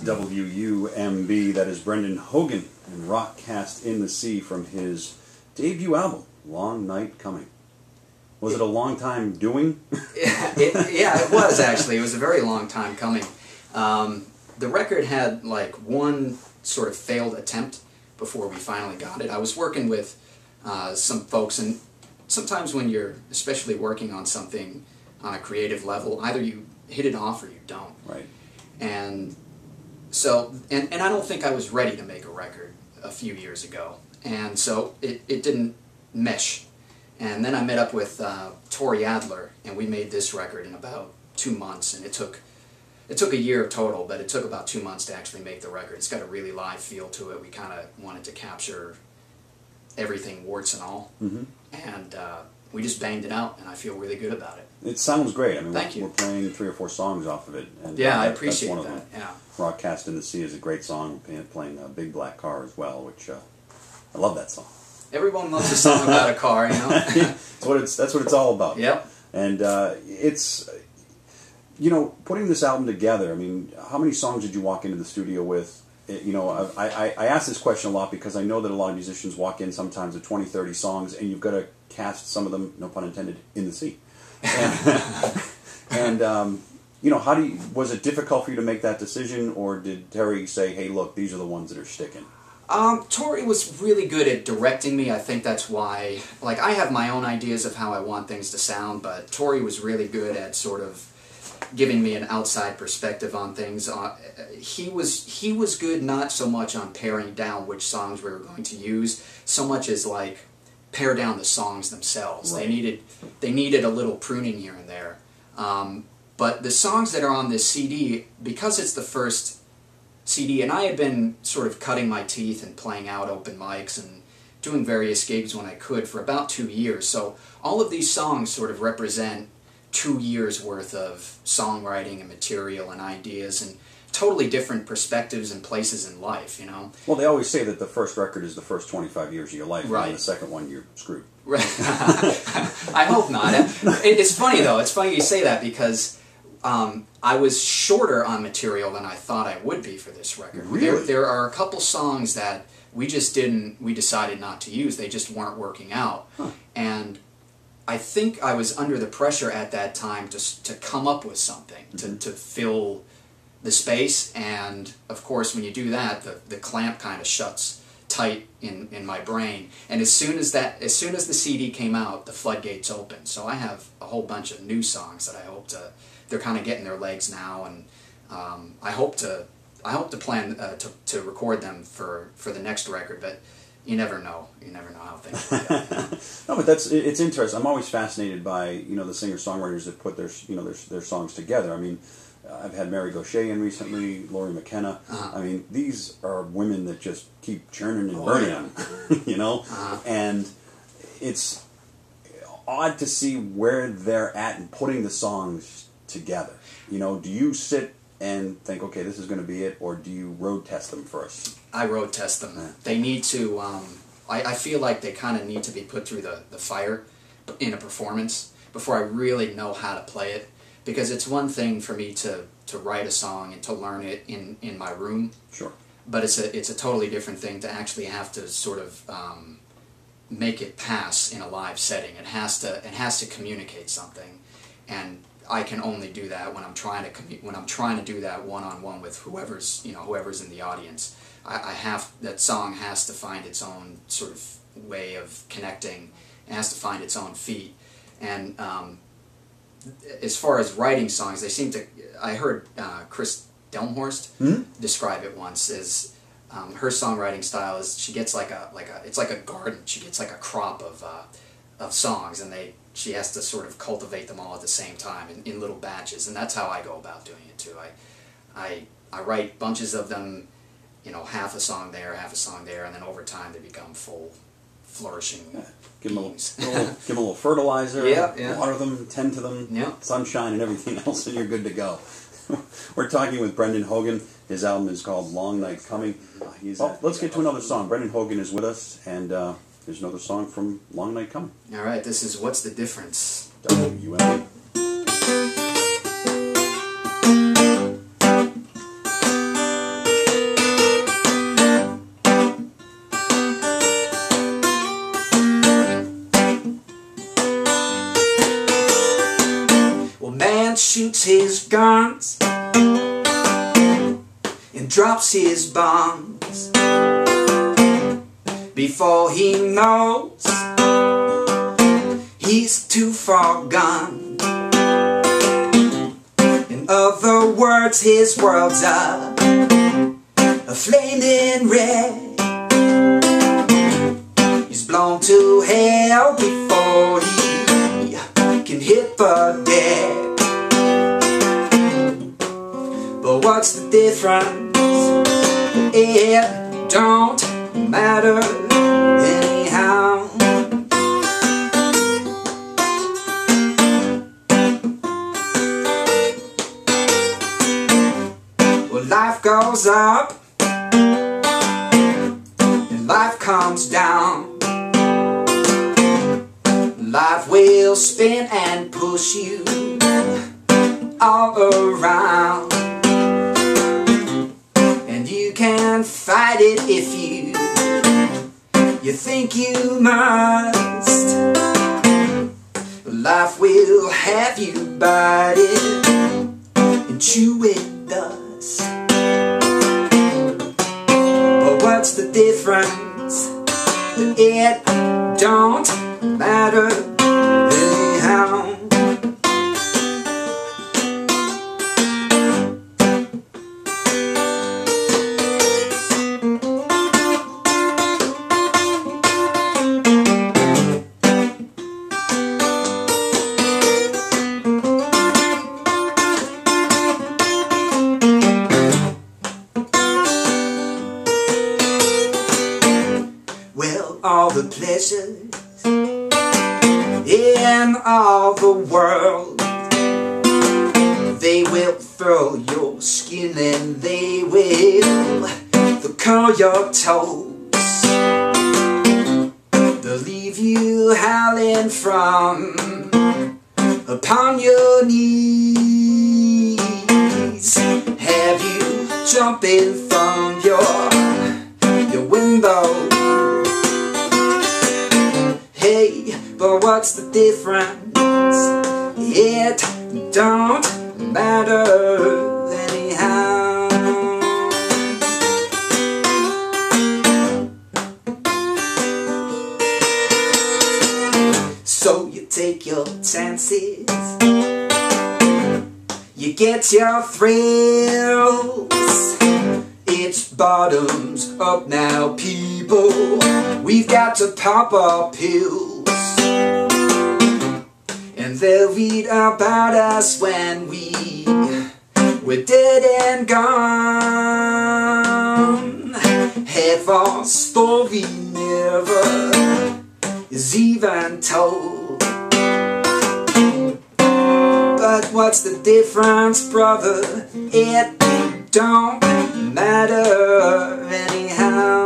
WUMB. That is Brendan Hogan and Rock Cast in the Sea from his debut album, Long Night Coming. Was it a long time doing? Yeah, it was actually. It was a very long time coming. The record had like one sort of failed attempt before we finally got it. I was working with some folks, and sometimes when you're especially working on something on a creative level, either you hit it off or you don't. Right. And so, and I don't think I was ready to make a record a few years ago. And so it didn't mesh. And then I met up with Tori Adler, and we made this record in about 2 months. And it took a year total, but it took about 2 months to actually make the record. It's got a really live feel to it. We kind of wanted to capture everything, warts and all. Mm-hmm. And we just banged it out, and I feel really good about it. It sounds great. I mean, Thank you. We're playing 3 or 4 songs off of it. And yeah, I appreciate that's one that. Of them. Yeah. Rock Cast in the Sea is a great song, playing Big Black Car as well, which I love that song. Everyone loves a song about a car, you know? That's what it's all about. Yep. And it's, you know, putting this album together, I mean, how many songs did you walk into the studio with? You know, I ask this question a lot because I know that a lot of musicians walk in sometimes with 20, 30 songs, and you've got to cast some of them, no pun intended, in the sea. And you know, was it difficult for you to make that decision, or did Terry say, hey, look, these are the ones that are sticking? Tori was really good at directing me. I think that's why, like, I have my own ideas of how I want things to sound, but Tori was really good at sort of giving me an outside perspective on things. He was good not so much on paring down which songs we were going to use, so much as like pare down the songs themselves. Right. They needed a little pruning here and there. But the songs that are on this CD, because it's the first CD, and I had been sort of cutting my teeth and playing out open mics and doing various gigs when I could for about 2 years. So all of these songs sort of represent 2 years worth of songwriting and material and ideas and totally different perspectives and places in life, you know. Well, they always say that the first record is the first 25 years of your life, right. And the second one you're screwed. Right. I hope not. It's funny though. It's funny you say that because I was shorter on material than I thought I would be for this record. Really? There are a couple songs that we decided not to use. They just weren't working out. Huh. And I think I was under the pressure at that time to come up with something, mm-hmm. to fill the space, and of course when you do that, the clamp kind of shuts tight in my brain. And as soon as the CD came out, the floodgates opened. So I have a whole bunch of new songs that I hope they're kind of getting their legs now, and I hope to plan to record them for the next record, but you never know. You never know how things work out. You know? No, but it's interesting. I'm always fascinated by, you know, the singer-songwriters that put their songs together. I mean, I've had Mary Gaucher in recently, Laurie McKenna. I mean, these are women that just keep churning and burning, you know? And it's odd to see where they're at in putting the songs together. You know, do you sit and think, okay, this is going to be it, or do you road test them first? I road test them. Yeah. They need to, I feel like they kind of need to be put through the fire in a performance before I really know how to play it. Because it's one thing for me to write a song and to learn it in my room. Sure. But it's a totally different thing to actually have to sort of make it pass in a live setting. It has to communicate something, and I can only do that when I'm trying to do that one-on-one with whoever's in the audience. That song has to find its own sort of way of connecting. It has to find its own feet. And as far as writing songs, I heard Chris Delmhorst describe it once as her songwriting style is she gets it's like a garden. She gets like a crop of songs, and she has to sort of cultivate them all at the same time in little batches, and that's how I go about doing it too. I write bunches of them, you know, half a song there, and then over time they become full, flourishing. Yeah. Give them a little fertilizer, water them, tend to them, sunshine and everything else, and you're good to go. We're talking with Brendan Hogan. His album is called Long Night Coming. Let's get to another song. Brendan Hogan is with us, and there's another song from Long Night Coming. All right, this is What's the Difference? WUMB. man shoots his guns and drops his bombs before he knows he's too far gone. In other words, his world's a flaming red. He's blown to hell before he can hit the deck. But what's the difference? It don't matter anyhow. Well, life goes up and life comes down. Life will spin and push you all around, and you can fight it if you think you must. Life will have you bite it and chew it dust. But what's the difference? It don't matter anyhow. Well, all the pleasures in all the world, they will throw your skin and they will curl your toes. They'll leave you howling from upon your knees, have you jumping from your window. Hey, but what's the difference? It don't matter anyhow. So you take your chances, you get your thrills. It's bottoms up now, people. We've got to pop our pills, and they'll read about us when we're dead and gone. Half our story never is even told. But what's the difference, brother? It don't matter anyhow.